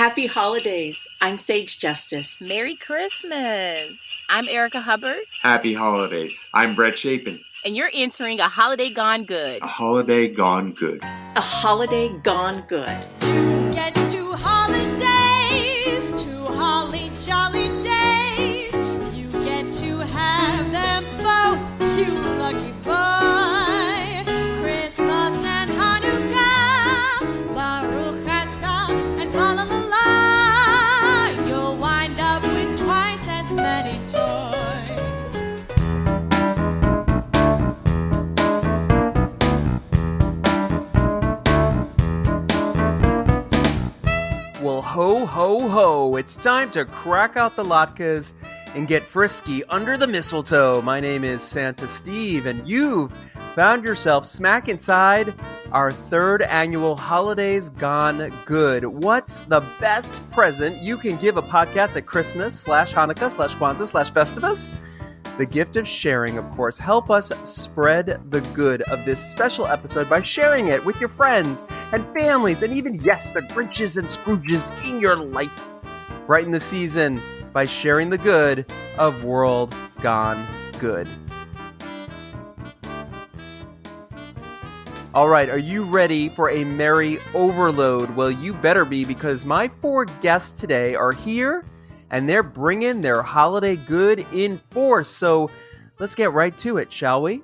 Happy holidays. I'm Sage Justice. Merry Christmas. I'm Erica Hubbard. Happy holidays. I'm Brett Chapin. And you're entering A Holiday Gone Good. A holiday gone good. A holiday gone good. Get to holidays, to holly jolly days. You get to have them both, you lucky boy. Christmas and Hanukkah, Baruch Atah and fa la la la. You'll wind up with twice as many toys. Well, ho, ho, ho. It's time to crack out the latkes and get frisky under the mistletoe. My name is Santa Steve, and you've found yourself smack inside our third annual Holidays Gone Good. What's the best present you can give a podcast at Christmas /Hanukkah /Kwanzaa /Festivus? The gift of sharing, of course. Help us spread the good of this special episode by sharing it with your friends and families and even, yes, the Grinches and Scrooges in your life. Brighten the season by sharing the good of World Gone Good. All right, are you ready for a merry overload? Well, you better be, because my four guests today are here and they're bringing their holiday good in force. So let's get right to it, shall we?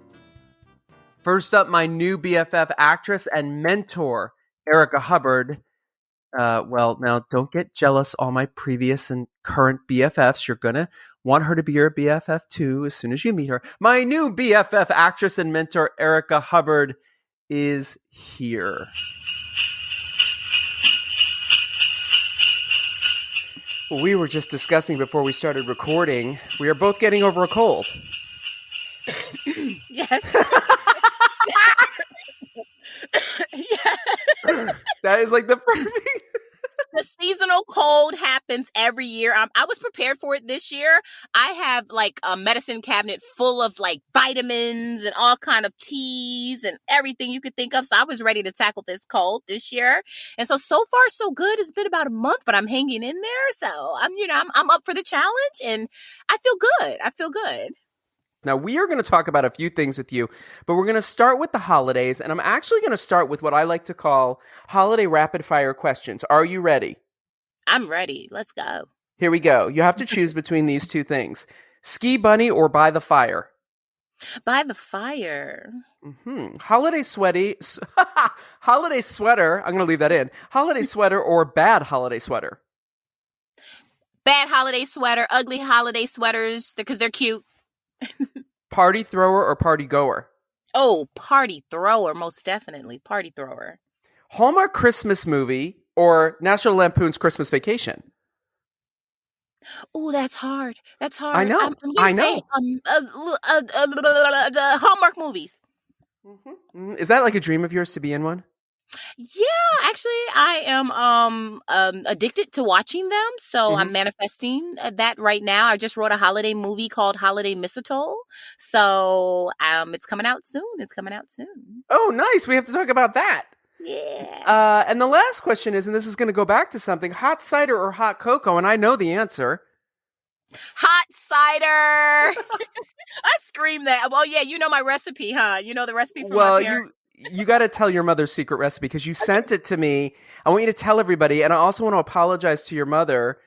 First up, my new BFF actress and mentor, Erica Hubbard. Well, now don't get jealous, all my previous and current BFFs. You're going to want her to be your BFF too as soon as you meet her. My new BFF actress and mentor, Erica Hubbard, is here. We were just discussing before we started recording, we are both getting over a cold. Yes. Yeah. That is like the perfect... The seasonal cold happens every year. I was prepared for it this year. I have like a medicine cabinet full of like vitamins and all kind of teas and everything you could think of. So I was ready to tackle this cold this year. And so far so good. It's been about a month, but I'm hanging in there. So I'm up for the challenge and I feel good. Now, we are going to talk about a few things with you, but we're going to start with the holidays, and I'm actually going to start with what I like to call holiday rapid-fire questions. Are you ready? I'm ready. Let's go. Here we go. You have to choose between these two things. Ski bunny or by the fire? By the fire. Mm-hmm. Holiday sweater. I'm going to leave that in. Holiday sweater or bad holiday sweater? Bad holiday sweater, ugly holiday sweaters, because they're cute. Party thrower or party goer? Oh, party thrower, most definitely. Party thrower. Hallmark Christmas movie or National Lampoon's Christmas Vacation? Oh, that's hard. I know. I'm gonna say the Hallmark movies. Mm-hmm. Is that like a dream of yours to be in one? Yeah, actually, I am addicted to watching them, so I'm manifesting that right now. I just wrote a holiday movie called Holiday Mistletoe, so it's coming out soon. Oh, nice. We have to talk about that. Yeah. And the last question is, and this is going to go back to something, hot cider or hot cocoa, and I know the answer. Hot cider. I scream that. Well, yeah, you know my recipe, huh? You know the recipe from my parents. You got to tell your mother's secret recipe because you sent it to me. I want you to tell everybody, and I also want to apologize to your mother.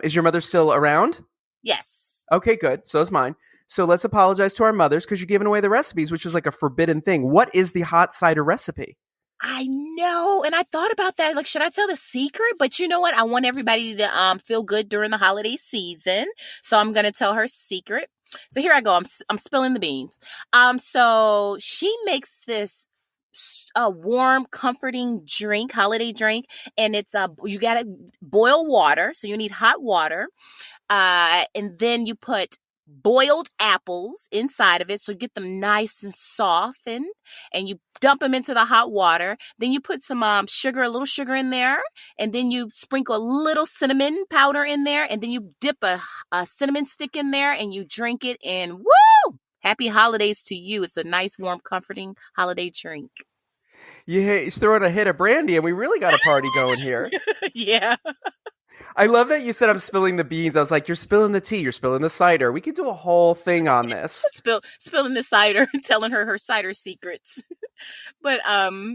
Is your mother still around? Yes. Okay, good. So is mine. So let's apologize to our mothers because you're giving away the recipes, which is like a forbidden thing. What is the hot cider recipe? I know, and I thought about that. Like, should I tell the secret? But you know what? I want everybody to feel good during the holiday season, so I'm going to tell her secret. So here I go. I'm spilling the beans. So she makes this warm, comforting drink, holiday drink, and it's you gotta boil water. So you need hot water, and then you put boiled apples inside of it, so get them nice and soft, and you dump them into the hot water. Then you put some a little sugar in there, and then you sprinkle a little cinnamon powder in there, and then you dip a cinnamon stick in there, and you drink it, and woo! Happy holidays to you. It's a nice, warm, comforting holiday drink. You throw in a hit of brandy, and we really got a party going here. Yeah. I love that you said I'm spilling the beans. I was like, you're spilling the tea, you're spilling the cider. We could do a whole thing on this. Spilling the cider, telling her cider secrets. But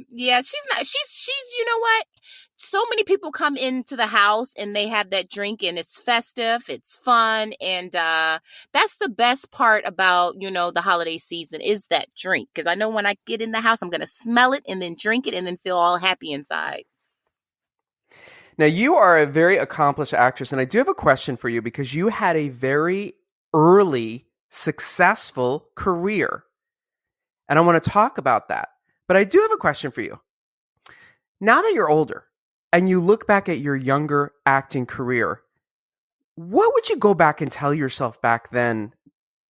yeah, she's you know what? So many people come into the house and they have that drink and it's festive, it's fun, and that's the best part about, the holiday season is that drink. Because I know when I get in the house, I'm going to smell it and then drink it and then feel all happy inside. Now, you are a very accomplished actress, and I do have a question for you because you had a very early, successful career. And I want to talk about that. But I do have a question for you. Now that you're older and you look back at your younger acting career, what would you go back and tell yourself back then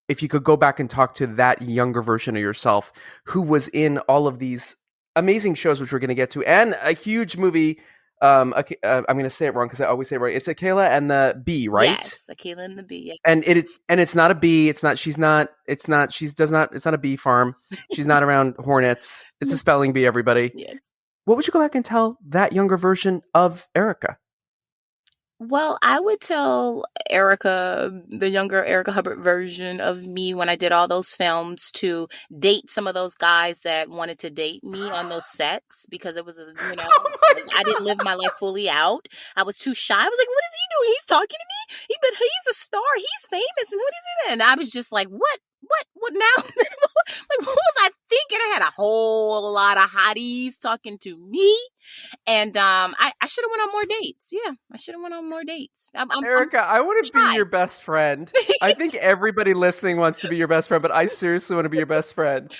if you could go back and talk to that younger version of yourself who was in all of these amazing shows, which we're going to get to, and a huge movie? I'm going to say it wrong because I always say it right. It's Akela and the Bee, right? Yes, Akela and the Bee. Yeah. And it's not a bee. It's not a bee farm. She's not around hornets. It's a spelling bee, everybody. Yes. What would you go back and tell that younger version of Erica? Well, I would tell Erica, the younger Erica Hubbard version of me when I did all those films, to date some of those guys that wanted to date me on those sets because it was, I didn't live my life fully out. I was too shy. I was like, what is he doing? He's talking to me? But he's a star. He's famous. And what is it? And I was just like, what now? Like, what was I thinking? I had a whole lot of hotties talking to me. And I should have went on more dates. Yeah, I should have went on more dates. Erica, I want to be your best friend. I think everybody listening wants to be your best friend, but I seriously want to be your best friend. Yeah.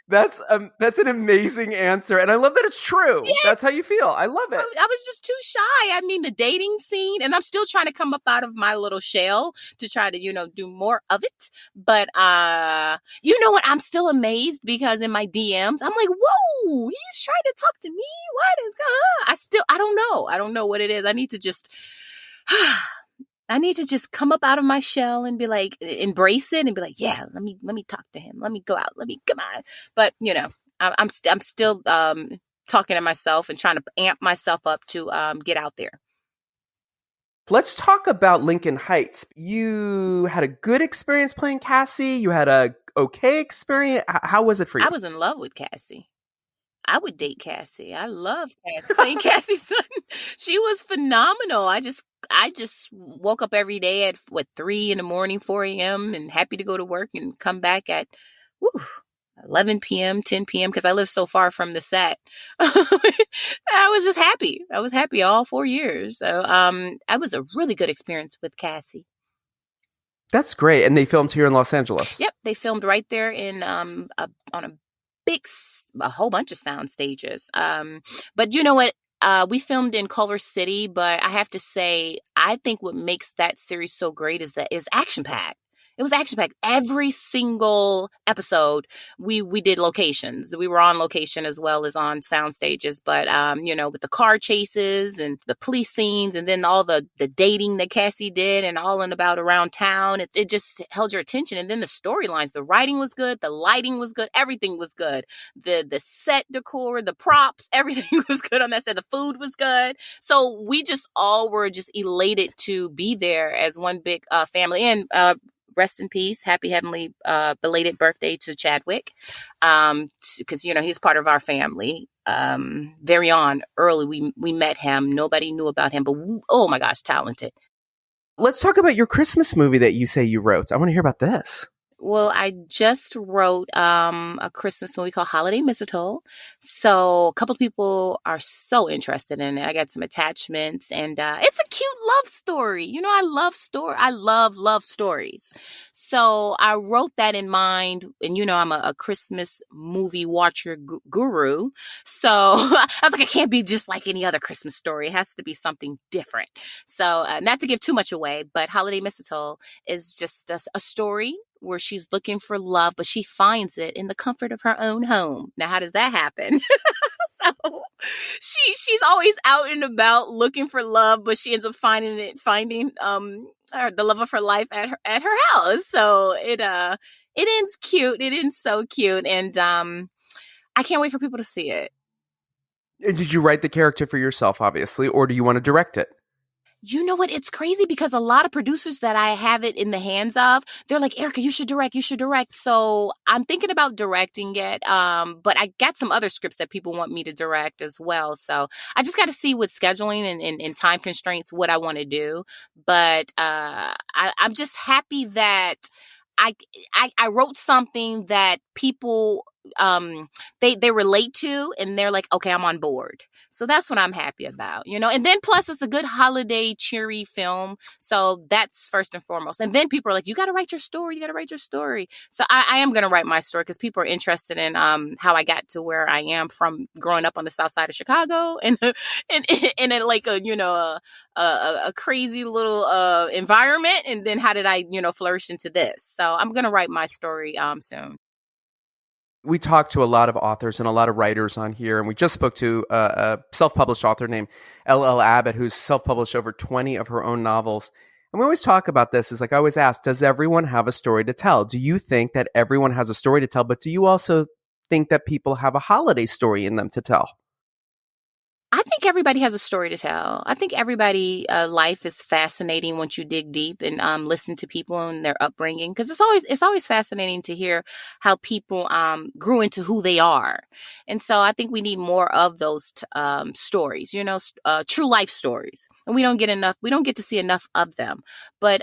That's an amazing answer. And I love that it's true. Yeah. That's how you feel. I love it. I was just too shy. I mean, the dating scene, and I'm still trying to come up out of my little shell to try to, do more of it. But you know what? I'm still amazed because in my DMs, I'm like, whoa, he's trying to talk to me. What is going on? I don't know. I don't know what it is. I need to just come up out of my shell and be like, embrace it and be like, yeah, let me talk to him. Let me go out. Let me come on. But I'm still talking to myself and trying to amp myself up to get out there. Let's talk about Lincoln Heights. You had a good experience playing Cassie. You had a okay experience. How was it for you? I was in love with Cassie. I would date Cassie. I love Cassie. Playing Cassie's son. She was phenomenal. I just woke up every day at 3 a.m, 4 a.m. and happy to go to work and come back at 11 p.m, 10 p.m. because I live so far from the set. I was just happy. I was happy all 4 years. So that was a really good experience with Cassie. That's great. And they filmed here in Los Angeles. Yep. They filmed right there in on a whole bunch of sound stages. But you know what? We filmed in Culver City, but I have to say, I think what makes that series so great is that it's action-packed. It was action-packed. Every single episode, we did locations. We were on location as well as on sound stages. But, with the car chases and the police scenes and then all the dating that Cassie did and all in about around town, it just held your attention. And then the storylines, the writing was good. The lighting was good. Everything was good. The set decor, the props, everything was good on that set. The food was good. So we just all were just elated to be there as one big family. And, rest in peace. Happy heavenly belated birthday to Chadwick. Because, he's part of our family. Very early, we met him. Nobody knew about him, but oh my gosh, talented. Let's talk about your Christmas movie that you say you wrote. I want to hear about this. Well, I just wrote a Christmas movie called Holiday Mistletoe. So a couple of people are so interested in it. I got some attachments and it's a cute love story. I love love stories. So I wrote that in mind. And, I'm a Christmas movie watcher guru. So I was like, it can't be just like any other Christmas story. It has to be something different. So not to give too much away, but Holiday Mistletoe is just a story where she's looking for love, but she finds it in the comfort of her own home. Now, how does that happen? So she's always out and about looking for love, but she ends up finding the love of her life at her house. So it ends cute. It ends so cute, and I can't wait for people to see it. And did you write the character for yourself, obviously, or do you want to direct it? You know what? It's crazy because a lot of producers that I have it in the hands of, they're like, Erica, you should direct. So I'm thinking about directing it. But I got some other scripts that people want me to direct as well. So I just got to see with scheduling and time constraints what I want to do. But I'm just happy that I wrote something that people they relate to, and they're like, okay, I'm on board. So that's what I'm happy about, and then plus it's a good holiday cheery film. So that's first and foremost. And then people are like, you got to write your story. So I am going to write my story because people are interested in how I got to where I am from growing up on the south side of Chicago and like a crazy little environment. And then how did I, flourish into this? So I'm going to write my story soon. We talked to a lot of authors and a lot of writers on here, and we just spoke to a self-published author named L.L. Abbott, who's self-published over 20 of her own novels. And we always talk about this, is like I always ask, does everyone have a story to tell? Do you think that everyone has a story to tell, but do you also think that people have a holiday story in them to tell? I think everybody has a story to tell. I think everybody life is fascinating once you dig deep and listen to people and their upbringing, because it's always fascinating to hear how people grew into who they are. And so I think we need more of those stories, true life stories. And we don't get to see enough of them. But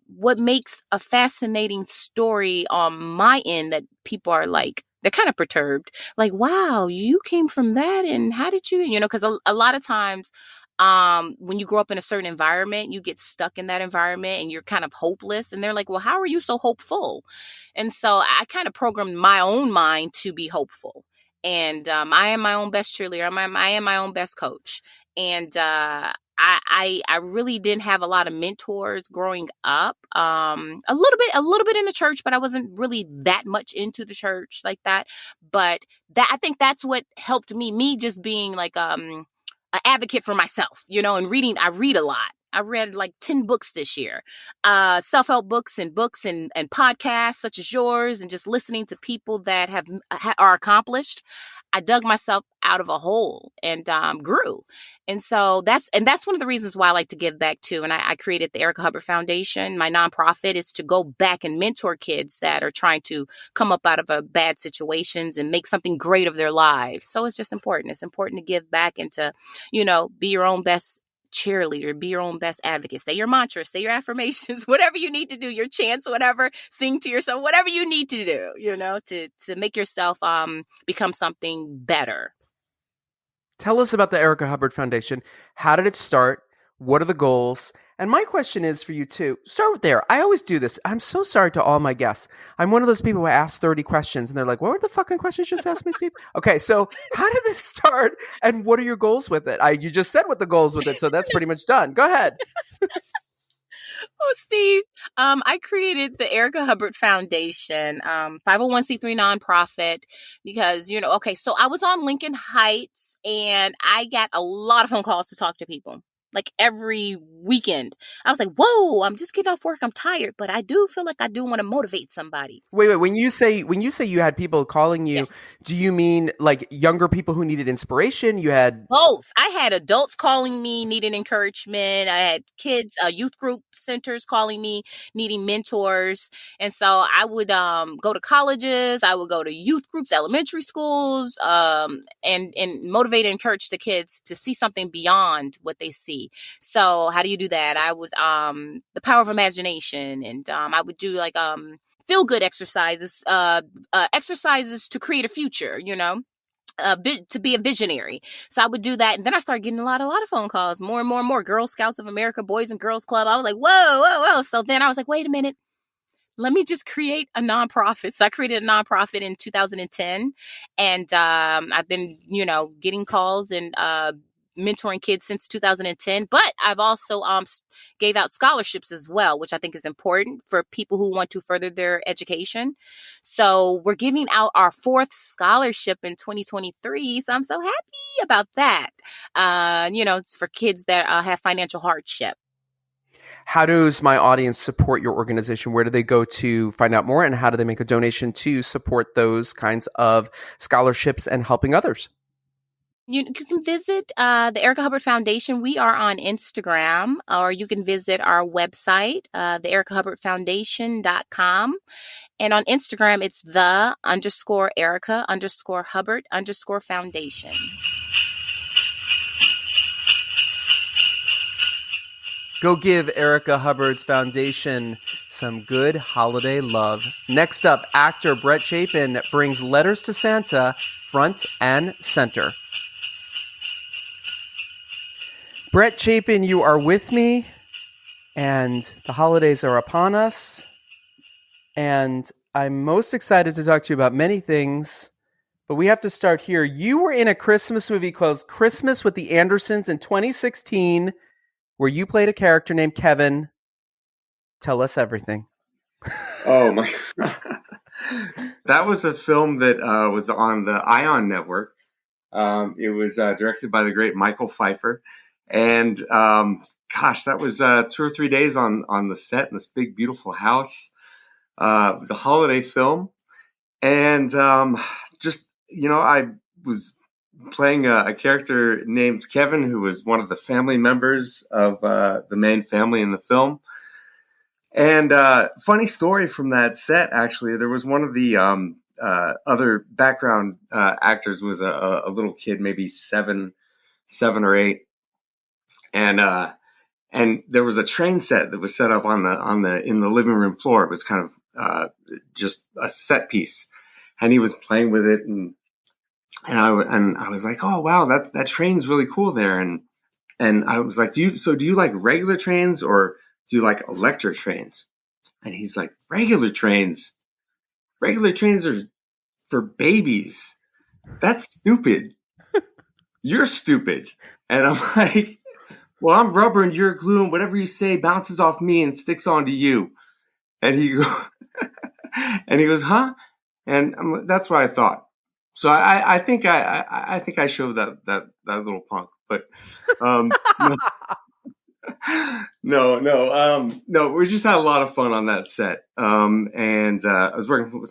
what makes a fascinating story on my end that people are like, they're kind of perturbed. Like, wow, you came from that. And how did you, because a lot of times when you grow up in a certain environment, you get stuck in that environment and you're kind of hopeless. And they're like, well, how are you so hopeful? And so I kind of programmed my own mind to be hopeful. And I am my own best cheerleader. I am my own best coach. And I really didn't have a lot of mentors growing up. A little bit in the church, but I wasn't really that much into the church like that. But I think that's what helped me just being like an advocate for myself, and reading. I read a lot. I read like 10 books this year, self-help books and podcasts such as yours, and just listening to people that are accomplished. I dug myself out of a hole and grew. And so that's one of the reasons why I like to give back too. And I created the Erica Hubbard Foundation. My nonprofit is to go back and mentor kids that are trying to come up out of bad situations and make something great of their lives. So it's just important. It's important to give back and to, be your own best cheerleader, be your own best advocate, say your mantras, say your affirmations, whatever you need to do, your chants, whatever, sing to yourself, whatever you need to do, to make yourself become something better. Tell us about the Erica Hubbard Foundation. How did it start? What are the goals? And my question is for you too. Start there. I always do this. I'm so sorry to all my guests. I'm one of those people who ask 30 questions and they're like, what were the fucking questions you just asked me, Steve? Okay, so how did this start and what are your goals with it? You just said what the goals with it, so that's pretty much done. Go ahead. Oh, Steve, I created the Erica Hubbard Foundation, 501c3 nonprofit, because, so I was on Lincoln Heights and I got a lot of phone calls to talk to people. Like every weekend. I was like, whoa, I'm just getting off work. I'm tired, but I do feel like I do want to motivate somebody. Wait, when you say you had people calling you, yes. Do you mean like younger people who needed inspiration? You had both. I had adults calling me needing encouragement. I had kids, youth group centers calling me needing mentors. And so I would go to colleges, I would go to youth groups, elementary schools, and motivate and encourage the kids to see something beyond what they see. So how do you do that? I was the power of imagination, and I would do like feel good exercises, exercises to create a future, to be a visionary. So I would do that. And then I started getting a lot of phone calls, more and more Girl Scouts of America, Boys and Girls Club. I was like, whoa. So then I was like, wait a minute. Let me just create a nonprofit. So I created a nonprofit in 2010. And I've been, getting calls and mentoring kids since 2010, but I've also gave out scholarships as well, which I think is important for people who want to further their education. So we're giving out our 4th scholarship in 2023. So I'm so happy about that. It's for kids that have financial hardship. How does my audience support your organization? Where do they go to find out more, and how do they make a donation to support those kinds of scholarships and helping others? You can visit the Erica Hubbard Foundation. We are on Instagram, or you can visit our website, the ericahubbardfoundation.com. And on Instagram, it's the_Erica_Hubbard_foundation. Go give Erica Hubbard's foundation some good holiday love. Next up, actor Brett Chapin brings letters to Santa front and center. Brett Chapin, you are with me, and the holidays are upon us, and I'm most excited to talk to you about many things, but we have to start here. You were in a Christmas movie called Christmas with the Andersons in 2016, where you played a character named Kevin. Tell us everything. Oh my! That was a film that was on the Ion Network. It was directed by the great Michael Pfeiffer, and that was 2 or 3 days on the set in this big, beautiful house. It was a holiday film, and I was playing a character named Kevin, who was one of the family members of the main family in the film. And funny story from that set, actually, there was one of the other background actors was a little kid, maybe seven or eight, and there was a train set that was set up in the living room floor. It was kind of just a set piece, and he was playing with it, and I was like, oh wow, that train's really cool there, and I was like, do you like regular trains or do you like electric trains? And he's like, regular trains are for babies. That's stupid. You're stupid. And I'm like, well, I'm rubber and you're glue, and whatever you say bounces off me and sticks onto you. And he goes, huh? And that's what I thought. So I think I showed that little punk, but no, we just had a lot of fun on that set. And I was working with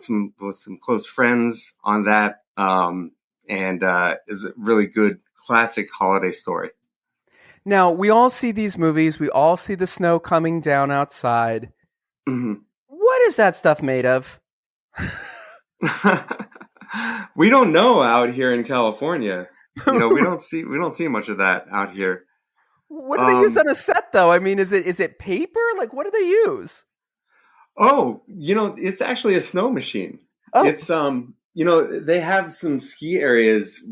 some close friends on that. Is a really good classic holiday story. Now, we all see these movies. We all see the snow coming down outside. Mm-hmm. What is that stuff made of? We don't know out here in California. We don't see much of that out here. What do they use on a set, though? I mean, is it paper? Like, what do they use? Oh, it's actually a snow machine. Oh. It's they have some ski areas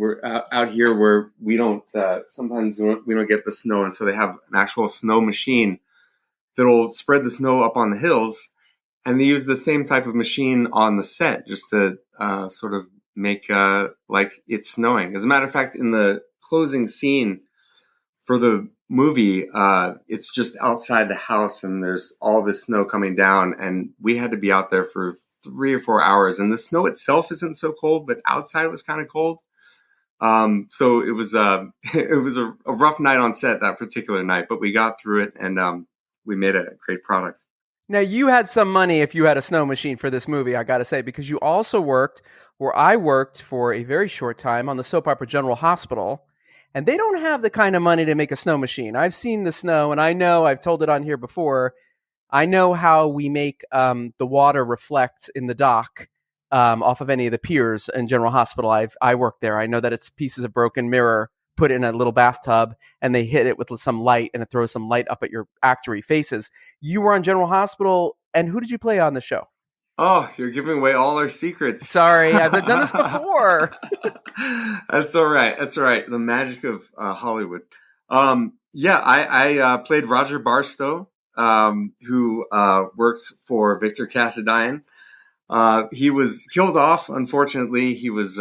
out here where we don't sometimes we don't get the snow, and so they have an actual snow machine that'll spread the snow up on the hills, and they use the same type of machine on the set just to sort of make like it's snowing. As a matter of fact, in the closing scene for the movie, it's just outside the house, and there's all this snow coming down, and we had to be out there for 3 or 4 hours, and the snow itself isn't so cold, but outside was kind of cold. So it was a rough night on set that particular night, but we got through it, and we made a great product. Now, you had some money if you had a snow machine for this movie, I got to say, because you also worked where I worked for a very short time on the soap opera General Hospital, and they don't have the kind of money to make a snow machine. I've seen the snow, and I know, I've told it on here before, I know how we make the water reflect in the dock off of any of the piers in General Hospital. I worked there. I know that it's pieces of broken mirror put in a little bathtub, and they hit it with some light, and it throws some light up at your actory faces. You were on General Hospital, and who did you play on the show? Oh, you're giving away all our secrets. Sorry, I've done this before. That's all right. The magic of Hollywood. I played Roger Barstow, who works for Victor Cassadine. He was killed off, unfortunately. He was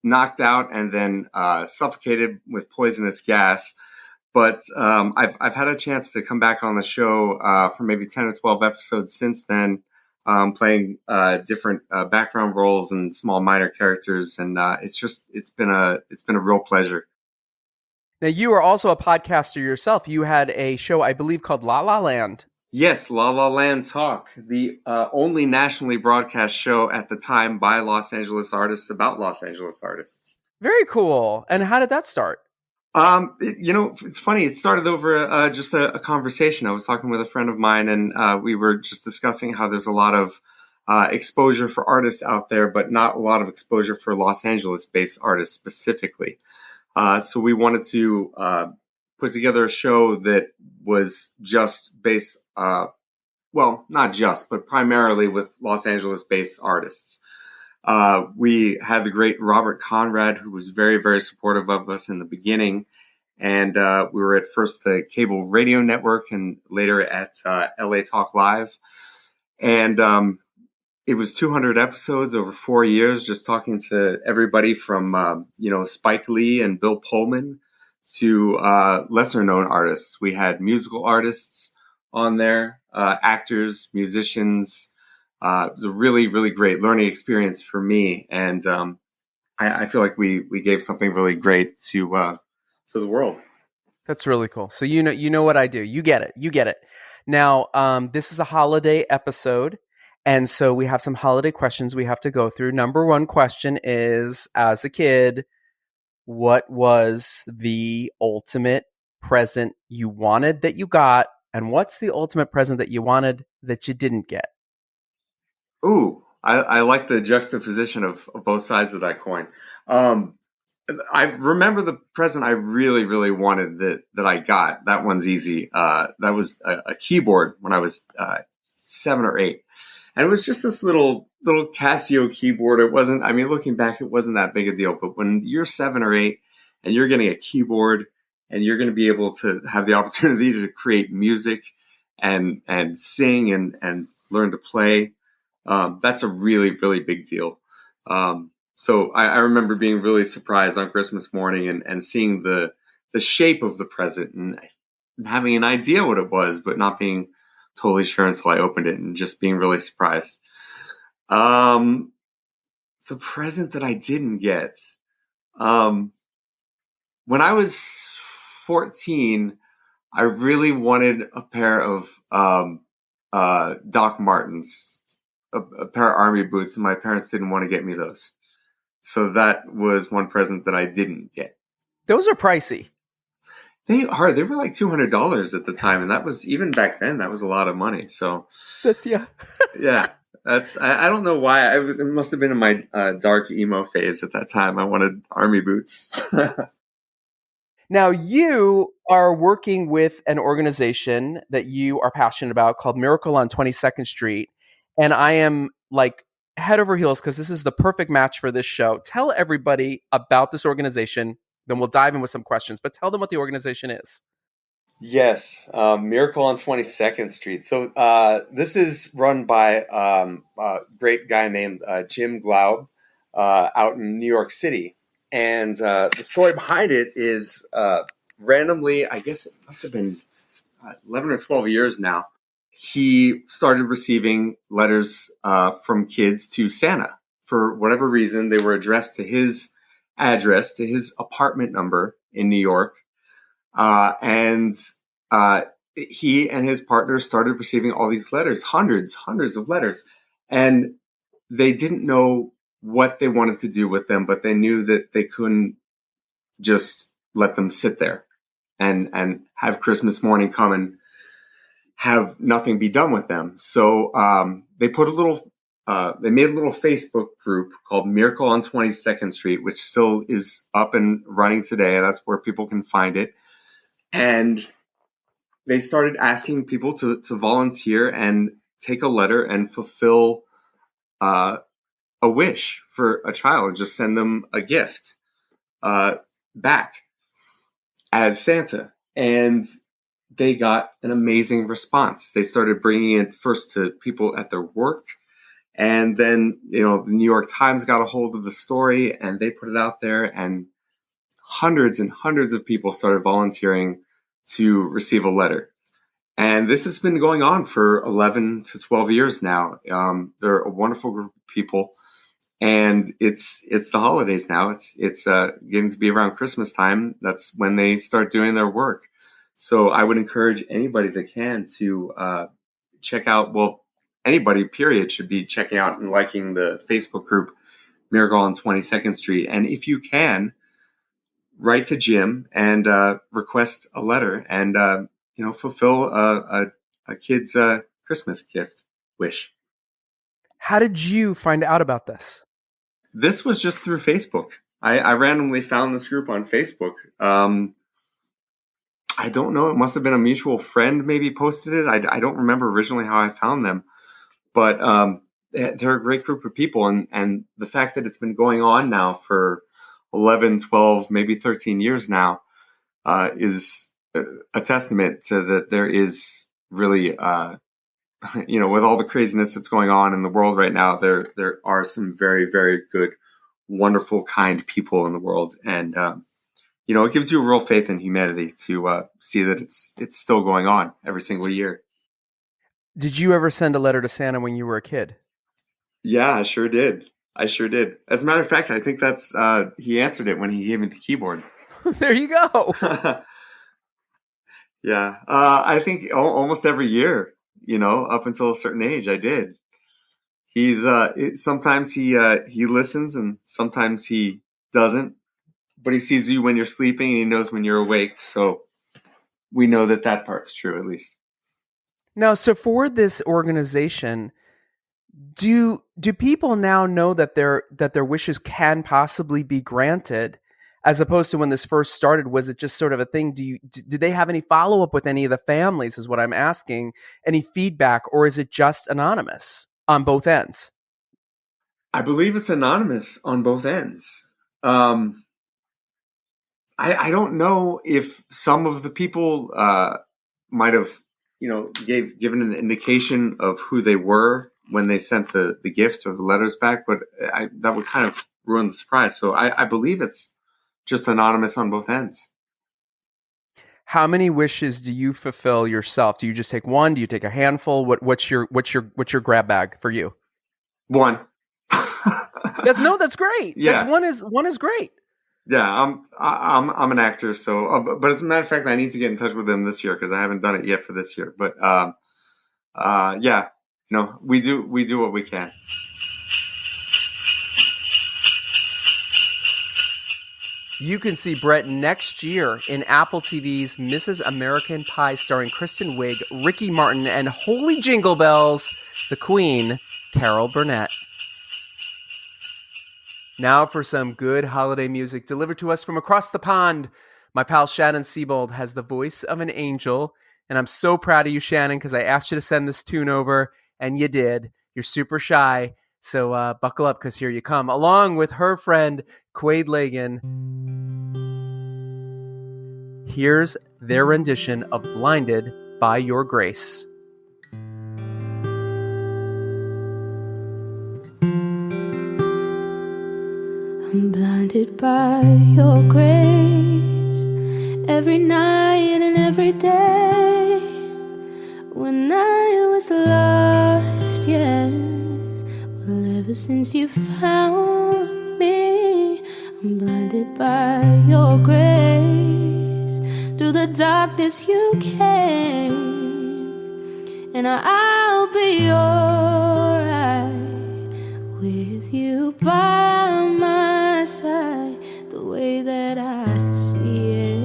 knocked out and then suffocated with poisonous gas. But I've had a chance to come back on the show for maybe 10 or 12 episodes since then, playing different background roles and small minor characters, and it's been a real pleasure. Now, you are also a podcaster yourself. You had a show, I believe, called La La Land. Yes, La La Land Talk, the only nationally broadcast show at the time by Los Angeles artists about Los Angeles artists. Very cool. And how did that start? It's funny. It started over just a conversation. I was talking with a friend of mine, and we were just discussing how there's a lot of exposure for artists out there, but not a lot of exposure for Los Angeles-based artists specifically. So we wanted to put together a show that was just based, well, not just, but primarily with Los Angeles-based artists. We had the great Robert Conrad, who was very, very supportive of us in the beginning. And we were at first the cable radio network and later at LA Talk Live. And it was 200 episodes over 4 years, just talking to everybody from, Spike Lee and Bill Pullman to lesser known artists. We had musical artists on there, actors, musicians. It was a really, really great learning experience for me. And I feel like we gave something really great to the world. That's really cool. So you know what I do. You get it. Now, this is a holiday episode. And so we have some holiday questions we have to go through. Number one question is, as a kid, what was the ultimate present you wanted that you got? And what's the ultimate present that you wanted that you didn't get? Ooh, I like the juxtaposition of both sides of that coin. I remember the present I really, really wanted that I got. That one's easy. That was a keyboard when I was 7 or 8. And it was just this little Casio keyboard. It wasn't, I mean, looking back, it wasn't that big a deal. But when you're 7 or 8 and you're getting a keyboard and you're going to be able to have the opportunity to create music and sing and learn to play, that's a really, really big deal. So I remember being really surprised on Christmas morning and seeing the shape of the present and having an idea what it was, but not being totally sure until I opened it and just being really surprised. The present that I didn't get, when I was 14, I really wanted a pair of Doc Martens, a pair of army boots, and my parents didn't want to get me those. So that was one present that I didn't get. Those are pricey. They are. They were like $200 at the time, and that was, even back then, that was a lot of money. So that's yeah. That's. I don't know why. It must have been in my dark emo phase at that time. I wanted army boots. Now you are working with an organization that you are passionate about called Miracle on 22nd Street, and I am like head over heels because this is the perfect match for this show. Tell everybody about this organization. Then we'll dive in with some questions, but tell them what the organization is. Yes, Miracle on 22nd Street. So this is run by a great guy named Jim Glaub out in New York City. And the story behind it is randomly, I guess it must have been 11 or 12 years now, he started receiving letters from kids to Santa. For whatever reason, they were addressed to his address, to his apartment number in New York. And he and his partner started receiving all these letters, hundreds of letters. And they didn't know what they wanted to do with them, but they knew that they couldn't just let them sit there and have Christmas morning come and have nothing be done with them. So they put they made a little Facebook group called Miracle on 22nd Street, which still is up and running today. That's where people can find it. And they started asking people to volunteer and take a letter and fulfill a wish for a child. Just send them a gift back as Santa. And they got an amazing response. They started bringing it first to people at their work. And then, the New York Times got a hold of the story and they put it out there, and hundreds and hundreds of people started volunteering to receive a letter. And this has been going on for 11 to 12 years now. They're a wonderful group of people, and it's the holidays now. It's getting to be around Christmas time. That's when they start doing their work. So I would encourage anybody that can to check out, anybody, period, should be checking out and liking the Facebook group Miracle on 22nd Street. And if you can, write to Jim and request a letter and, fulfill a kid's Christmas gift wish. How did you find out about this? This was just through Facebook. I randomly found this group on Facebook. I don't know. It must have been a mutual friend maybe posted it. I don't remember originally how I found them. But they're a great group of people. And the fact that it's been going on now for 11, 12, maybe 13 years now is a testament to that there is really, with all the craziness that's going on in the world right now, there are some very, very good, wonderful, kind people in the world. And, it gives you a real faith in humanity to see that it's still going on every single year. Did you ever send a letter to Santa when you were a kid? Yeah, I sure did. As a matter of fact, I think that's he answered it when he gave me the keyboard. There you go. Yeah, I think almost every year, up until a certain age, I did. He's sometimes he listens and sometimes he doesn't, but he sees you when you're sleeping and he knows when you're awake. So we know that part's true, at least. Now, so for this organization, do people now know that their wishes can possibly be granted, as opposed to when this first started? Was it just sort of a thing? Did they have any follow up with any of the families? Is what I'm asking. Any feedback, or is it just anonymous on both ends? I believe it's anonymous on both ends. I don't know if some of the people might have, given an indication of who they were when they sent the gifts or the letters back, but that would kind of ruin the surprise. So I believe it's just anonymous on both ends. How many wishes do you fulfill yourself? Do you just take one? Do you take a handful? What's your grab bag for you? One. That's great. Yeah. One is great. Yeah, I'm an actor, so but as a matter of fact, I need to get in touch with them this year because I haven't done it yet for this year. But we do what we can. You can see Brett next year in Apple TV's Mrs. American Pie, starring Kristen Wiig, Ricky Martin, and holy jingle bells, the Queen, Carol Burnett. Now for some good holiday music delivered to us from across the pond. My pal Shannon Sibbald has the voice of an angel, and I'm so proud of you, Shannon, because I asked you to send this tune over, and you did. You're super shy, so buckle up, because here you come, along with her friend, Quaid Lagan. Here's their rendition of Blinded by Your Grace. I'm blinded by your grace every night and every day. When I was lost, yeah. Well, ever since you found me, I'm blinded by your grace. Through the darkness you came, and I'll be alright with you by my side. The way that I see it,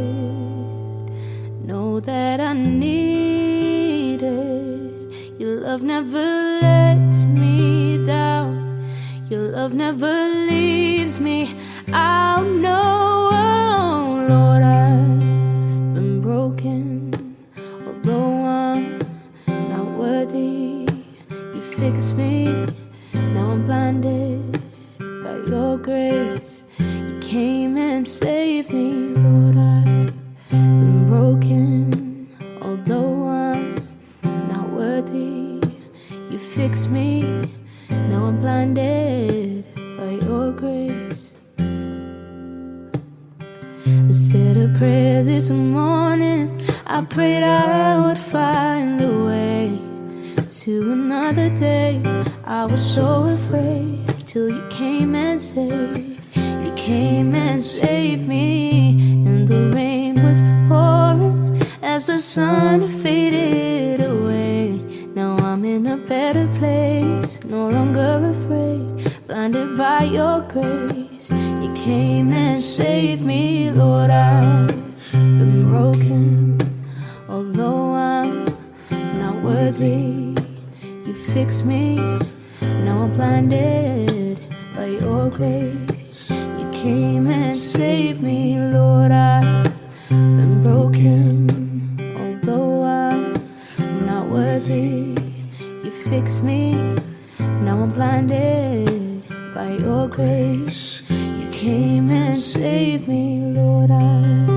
know that I need it. Your love never lets me down. Your love never leaves me. I'll know, oh Lord, I've been broken. Although I'm not worthy, you fixed me. Now I'm blinded by your grace. You came and saved me, Lord. I've been broken, although I'm not worthy. You fixed me. Now I'm blinded by your grace. I said a prayer this morning. I prayed I would find a way to another day. I was so afraid till you came and saved. You came and saved me. And the rain was pouring as the sun faded away. Now I'm in a better place, no longer afraid. Blinded by by your grace. You came and saved me, Lord. I've been broken, although I'm not worthy. You fixed me, now I'm blinded by your grace. You came and saved me, Lord. I've been broken, although I'm not worthy. You fixed me, now I'm blinded by your grace. You came and saved me, Lord. I've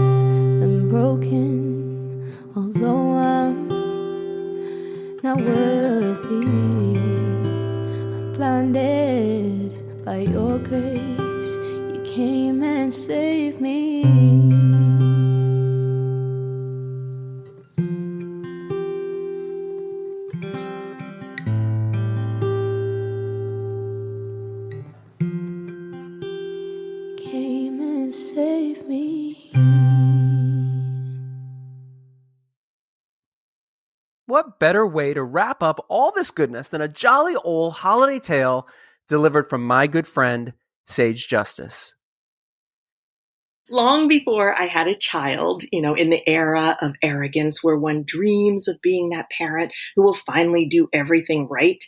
been broken, although I'm not worthy. I'm blinded by your grace. You came and saved me. Came and saved me. What better way to wrap up all this goodness than a jolly old holiday tale delivered from my good friend, Sage Justice? Long before I had a child, in the era of arrogance where one dreams of being that parent who will finally do everything right,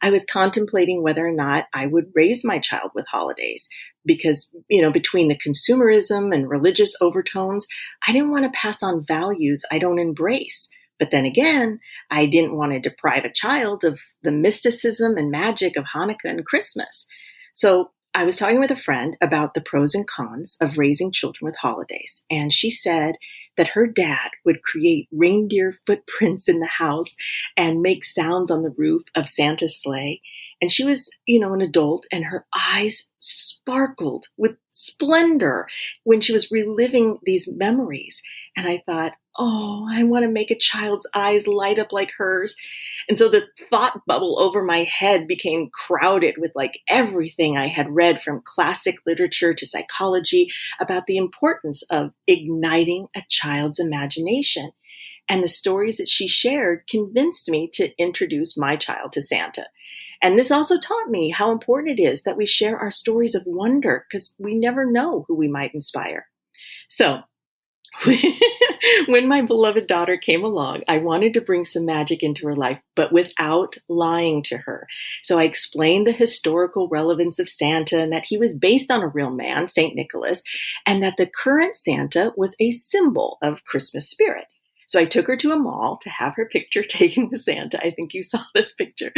I was contemplating whether or not I would raise my child with holidays. Because, between the consumerism and religious overtones, I didn't want to pass on values I don't embrace. But then again, I didn't want to deprive a child of the mysticism and magic of Hanukkah and Christmas. So I was talking with a friend about the pros and cons of raising children with holidays. And she said that her dad would create reindeer footprints in the house and make sounds on the roof of Santa's sleigh. And she was, an adult, and her eyes sparkled with splendor when she was reliving these memories. And I thought, oh, I want to make a child's eyes light up like hers. And so the thought bubble over my head became crowded with everything I had read from classic literature to psychology about the importance of igniting a child's imagination. And the stories that she shared convinced me to introduce my child to Santa. And this also taught me how important it is that we share our stories of wonder, because we never know who we might inspire. So when my beloved daughter came along, I wanted to bring some magic into her life, but without lying to her. So I explained the historical relevance of Santa and that he was based on a real man, St. Nicholas, and that the current Santa was a symbol of Christmas spirit. So I took her to a mall to have her picture taken with Santa. I think you saw this picture.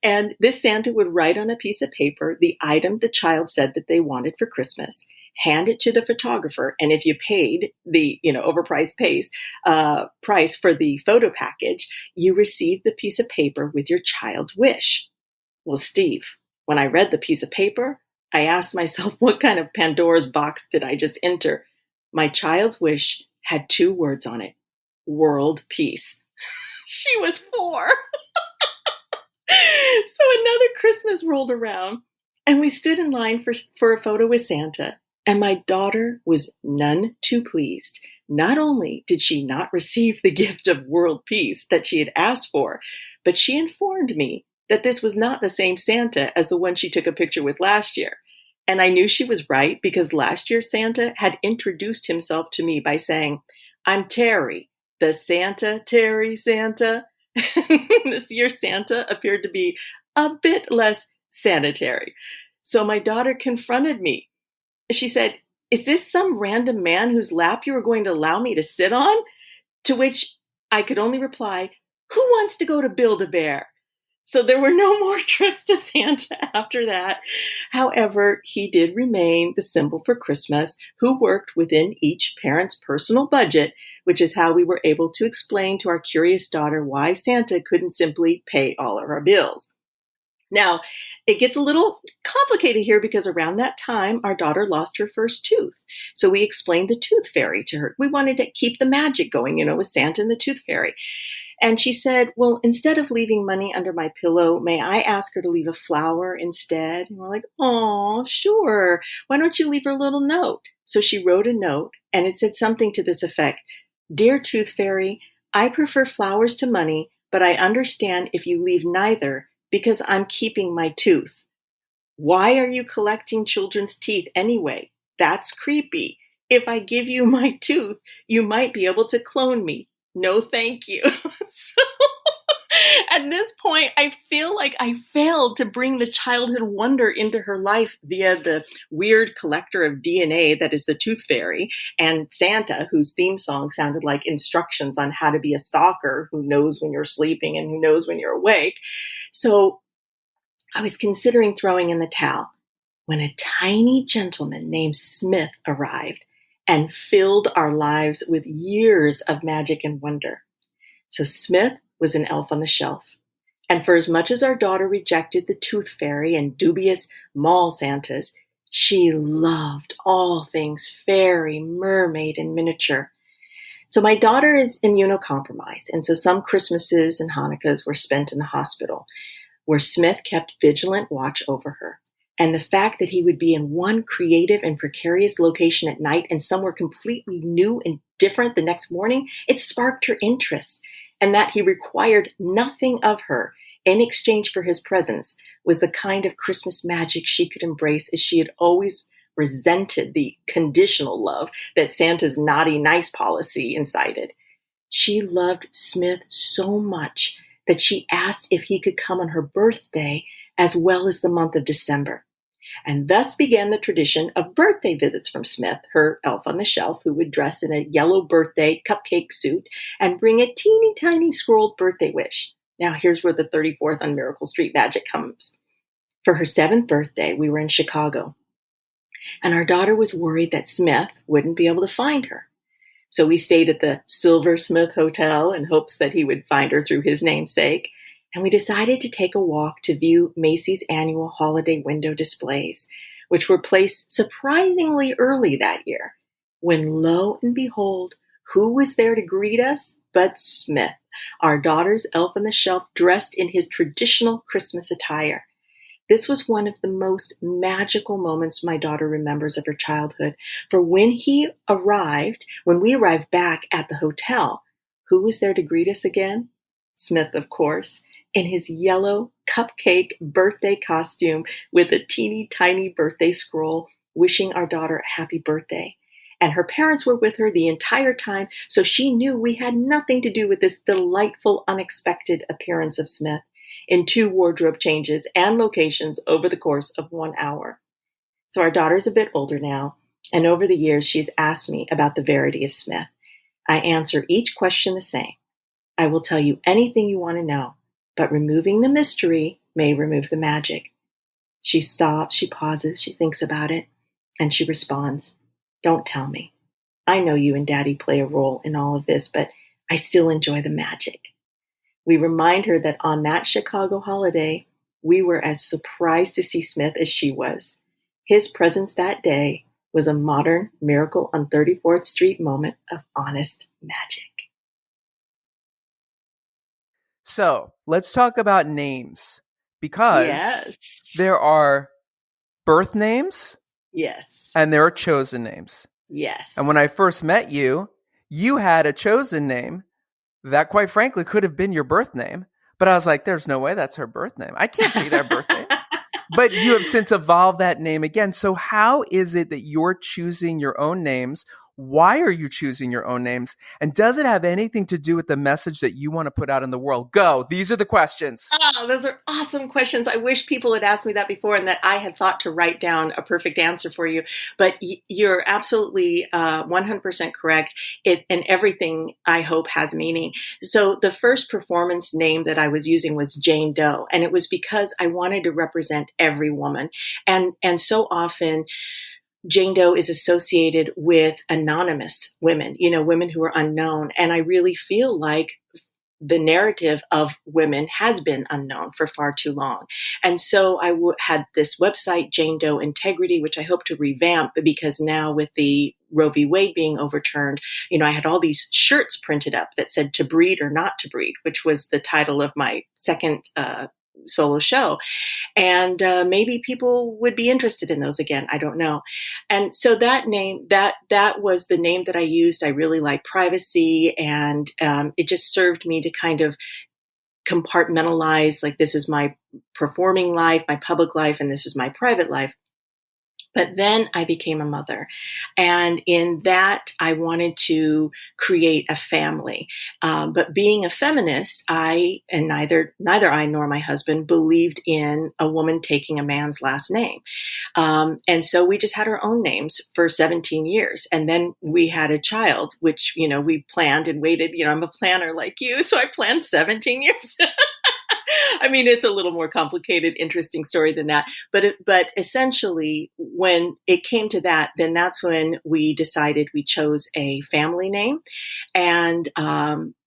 And this Santa would write on a piece of paper the item the child said that they wanted for Christmas, hand it to the photographer, and if you paid the overpriced price for the photo package, you received the piece of paper with your child's wish. Well, Steve, when I read the piece of paper, I asked myself, what kind of Pandora's box did I just enter? My child's wish had 2 words on it: world peace. She was 4. So another Christmas rolled around, and we stood in line for a photo with Santa. And my daughter was none too pleased. Not only did she not receive the gift of world peace that she had asked for, but she informed me that this was not the same Santa as the one she took a picture with last year. And I knew she was right, because last year Santa had introduced himself to me by saying, "I'm Terry, the Santa, Terry Santa." This year Santa appeared to be a bit less sanitary. So my daughter confronted me. She said, "Is this some random man whose lap you were going to allow me to sit on?" To which I could only reply, "Who wants to go to Build-A-Bear?" So there were no more trips to Santa after that. However, he did remain the symbol for Christmas, who worked within each parent's personal budget, which is how we were able to explain to our curious daughter why Santa couldn't simply pay all of our bills. Now, it gets a little complicated here because around that time, our daughter lost her first tooth. So we explained the tooth fairy to her. We wanted to keep the magic going, with Santa and the tooth fairy. And she said, "Well, instead of leaving money under my pillow, may I ask her to leave a flower instead?" And we're like, "Oh, sure. Why don't you leave her a little note?" So she wrote a note, and it said something to this effect: "Dear Tooth Fairy, I prefer flowers to money, but I understand if you leave neither, because I'm keeping my tooth." Why are you collecting children's teeth anyway? That's creepy. If I give you my tooth, you might be able to clone me. No, thank you. So at this point, I feel like I failed to bring the childhood wonder into her life via the weird collector of DNA that is the Tooth Fairy, and Santa, whose theme song sounded like instructions on how to be a stalker who knows when you're sleeping and who knows when you're awake. So I was considering throwing in the towel when a tiny gentleman named Smith arrived and filled our lives with years of magic and wonder. So Smith was an elf on the shelf. And for as much as our daughter rejected the Tooth Fairy and dubious mall Santas, she loved all things fairy, mermaid, and miniature. So my daughter is immunocompromised, and so some Christmases and Hanukkahs were spent in the hospital, where Smith kept vigilant watch over her. And the fact that he would be in one creative and precarious location at night and somewhere completely new and different the next morning, it sparked her interest. And that he required nothing of her in exchange for his presence was the kind of Christmas magic she could embrace, as she had always resented the conditional love that Santa's naughty nice policy incited. She loved Smith so much that she asked if he could come on her birthday as well as the month of December. And thus began the tradition of birthday visits from Smith, her elf on the shelf, who would dress in a yellow birthday cupcake suit and bring a teeny tiny scrolled birthday wish. Now here's where the 34th on Miracle Street magic comes. For her 7th birthday, we were in Chicago, and our daughter was worried that Smith wouldn't be able to find her. So we stayed at the Silver Smith Hotel in hopes that he would find her through his namesake. And we decided to take a walk to view Macy's annual holiday window displays, which were placed surprisingly early that year, when lo and behold, who was there to greet us but Smith, our daughter's elf on the shelf, dressed in his traditional Christmas attire. This was one of the most magical moments my daughter remembers of her childhood, for when we arrived back at the hotel, who was there to greet us again? Smith, of course, in his yellow cupcake birthday costume with a teeny tiny birthday scroll wishing our daughter a happy birthday. And her parents were with her the entire time, so she knew we had nothing to do with this delightful, unexpected appearance of Smith in 2 wardrobe changes and locations over the course of 1 hour. So our daughter's a bit older now, and over the years she's asked me about the verity of Smith. I answer each question the same. I will tell you anything you want to know, but removing the mystery may remove the magic. She stops, she pauses, she thinks about it, and she responds, "Don't tell me. I know you and Daddy play a role in all of this, but I still enjoy the magic." We remind her that on that Chicago holiday, we were as surprised to see Smith as she was. His presence that day was a modern Miracle on 34th Street moment of honest magic. So let's talk about names, because Yes. there are birth names Yes. and there are chosen names. Yes. And when I first met you, you had a chosen name that, quite frankly, could have been your birth name. But I was like, there's no way that's her birth name. I can't be that birth name. But you have since evolved that name again. So how is it that you're choosing your own names? Why are you choosing your own names? And does it have anything to do with the message that you want to put out in the world? Go. These are the questions. Oh, those are awesome questions. I wish people had asked me that before and that I had thought to write down a perfect answer for you. But you're absolutely 100% correct. And everything, I hope, has meaning. So the first performance name that I was using was Jane Doe. And it was because I wanted to represent every woman. And so often, Jane Doe is associated with anonymous women, women who are unknown. And I really feel like the narrative of women has been unknown for far too long. And so I had this website, Jane Doe Integrity, which I hope to revamp, because now with the Roe v. Wade being overturned, I had all these shirts printed up that said "to breed or not to breed," which was the title of my second solo show. And maybe people would be interested in those again. I don't know. And so that name, that was the name that I used. I really like privacy, and it just served me to kind of compartmentalize, like this is my performing life, my public life, and this is my private life. But then I became a mother. And in that, I wanted to create a family. But being a feminist, neither I nor my husband believed in a woman taking a man's last name. And so we just had our own names for 17 years. And then we had a child, which, we planned and waited. I'm a planner like you. So I planned 17 years. I mean, it's a little more complicated, interesting story than that. But essentially, when it came to that, then that's when we decided we chose a family name. And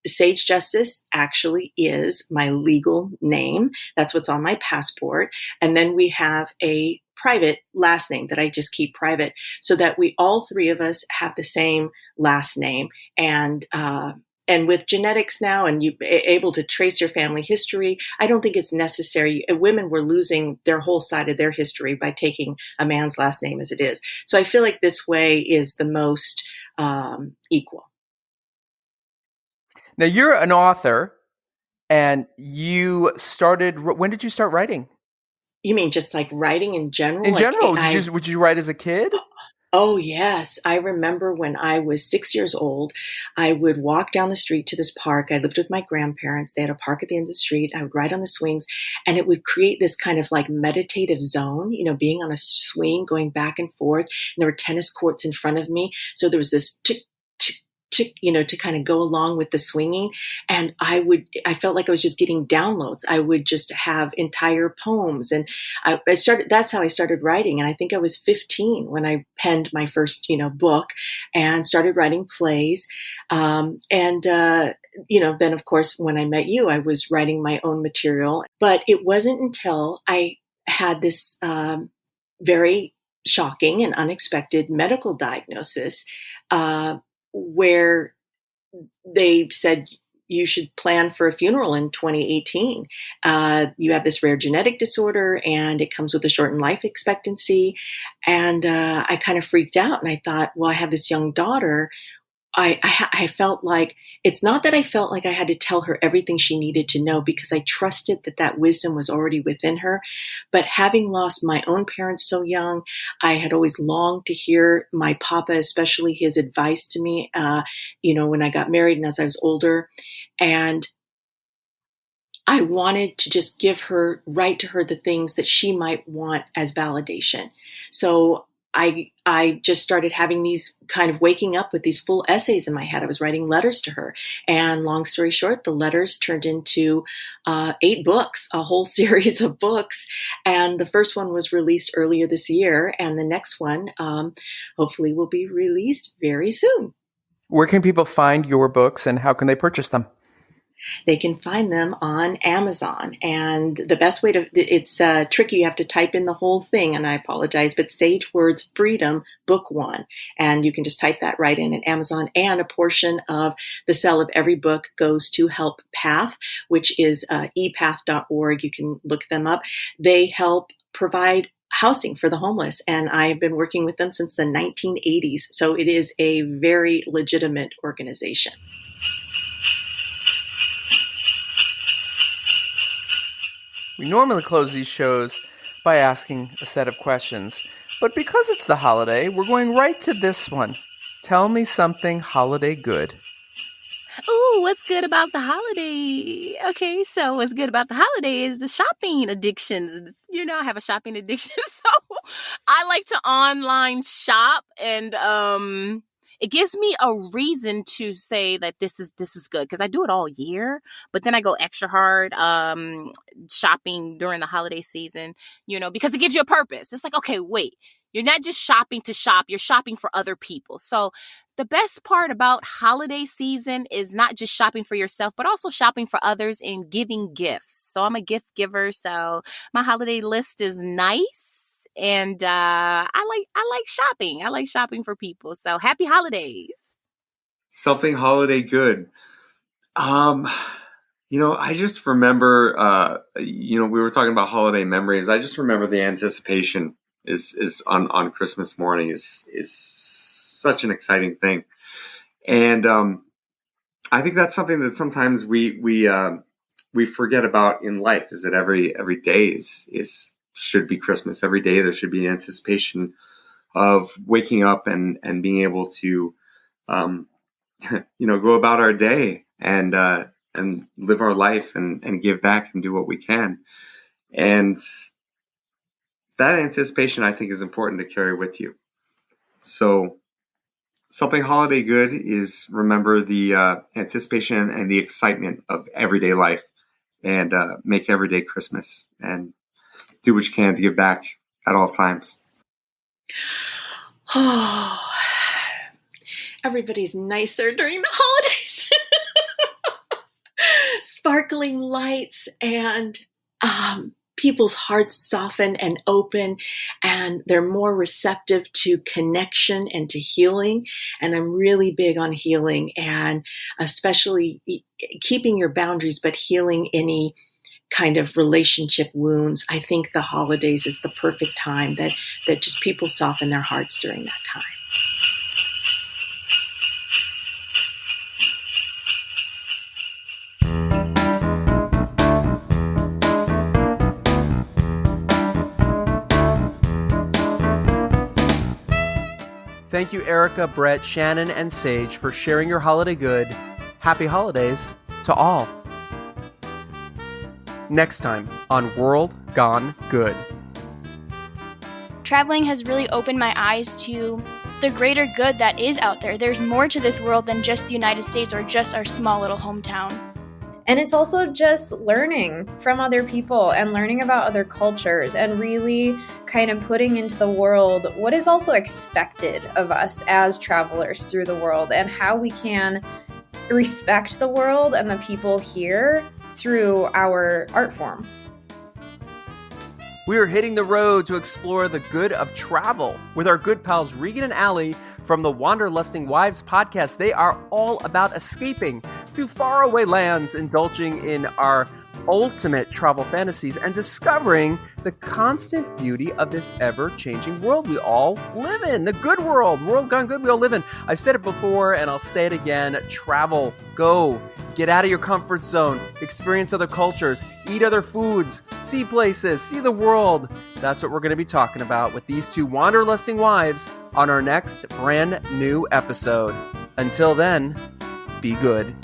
Sage Justice actually is my legal name. That's what's on my passport. And then we have a private last name that I just keep private so that we all three of us have the same last name. And with genetics now and you able to trace your family history, I don't think it's necessary. Women were losing their whole side of their history by taking a man's last name as it is. So I feel like this way is the most equal. Now, you're an author, and you started, when did you start writing? You mean just like writing in general? In general, would you write as a kid? Oh, yes. I remember when I was 6 years old, I would walk down the street to this park. I lived with my grandparents. They had a park at the end of the street. I would ride on the swings, and it would create this kind of like meditative zone, being on a swing, going back and forth. And there were tennis courts in front of me. So there was this tick, tick, tick, to kind of go along with the swinging. And I felt like I was just getting downloads. I would just have entire poems. And that's how I started writing. And I think I was 15 when I penned my first, book and started writing plays. Then of course, when I met you, I was writing my own material. But it wasn't until I had this very shocking and unexpected medical diagnosis where they said, you should plan for a funeral in 2018. You have this rare genetic disorder and it comes with a shortened life expectancy. And I kind of freaked out and I thought, well, I have this young daughter. I felt like, it's not that I felt like I had to tell her everything she needed to know because I trusted that wisdom was already within her. But having lost my own parents so young, I had always longed to hear my papa, especially his advice to me, when I got married and as I was older. And I wanted to just write to her the things that she might want as validation. So I just started having these kind of waking up with these full essays in my head. I was writing letters to her. And long story short, the letters turned into 8 books, a whole series of books. And the first one was released earlier this year. And the next one hopefully will be released very soon. Where can people find your books and how can they purchase them? They can find them on Amazon. And the best way it's tricky. You have to type in the whole thing, and I apologize, but Sage Words Freedom Book 1. And you can just type that right in at Amazon. And a portion of the sale of every book goes to Help Path, which is epath.org. You can look them up. They help provide housing for the homeless. And I've been working with them since the 1980s. So it is a very legitimate organization. We normally close these shows by asking a set of questions, but because it's the holiday, we're going right to this one. Tell me something holiday good. Ooh, what's good about the holiday? Okay, so what's good about the holiday is the shopping addictions. I have a shopping addiction, so I like to online shop, and it gives me a reason to say that this is good because I do it all year, but then I go extra hard shopping during the holiday season, because it gives you a purpose. It's like, okay, wait, you're not just shopping to shop, you're shopping for other people. So the best part about holiday season is not just shopping for yourself, but also shopping for others and giving gifts. So I'm a gift giver, so my holiday list is nice. And I like shopping. I like shopping for people. So happy holidays. Something holiday good. I just remember, we were talking about holiday memories. I just remember the anticipation is on Christmas morning is such an exciting thing. And I think that's something that sometimes we we forget about in life is that every day should be Christmas. Every day there should be anticipation of waking up and being able to, go about our day and live our life and give back and do what we can. And that anticipation, I think, is important to carry with you. So something holiday good is remember the anticipation and the excitement of everyday life, and make every day Christmas, and do what you can to give back at all times. Oh, everybody's nicer during the holidays. Sparkling lights and people's hearts soften and open, and they're more receptive to connection and to healing. And I'm really big on healing, and especially keeping your boundaries, but healing any kind of relationship wounds. I think the holidays is the perfect time that just people soften their hearts during that time. Thank you, Erica, Brett, Shannon, and Sage, for sharing your holiday good. Happy holidays to all. Next time on World Gone Good. Traveling has really opened my eyes to the greater good that is out there. There's more to this world than just the United States or just our small little hometown. And it's also just learning from other people and learning about other cultures and really kind of putting into the world what is also expected of us as travelers through the world, and how we can respect the world and the people here through our art form. We are hitting the road to explore the good of travel with our good pals Regan and Allie from the Wanderlusting Wives podcast. They are all about escaping to faraway lands, indulging in our ultimate travel fantasies, and discovering the constant beauty of this ever-changing world we all live in. The good world gone good we all live in. I've said it before and I'll say it again. Travel, go, get out of your comfort zone, experience other cultures, eat other foods, see places, see the world. That's what we're going to be talking about with these two Wanderlusting Wives on our next brand new episode. Until then, be good.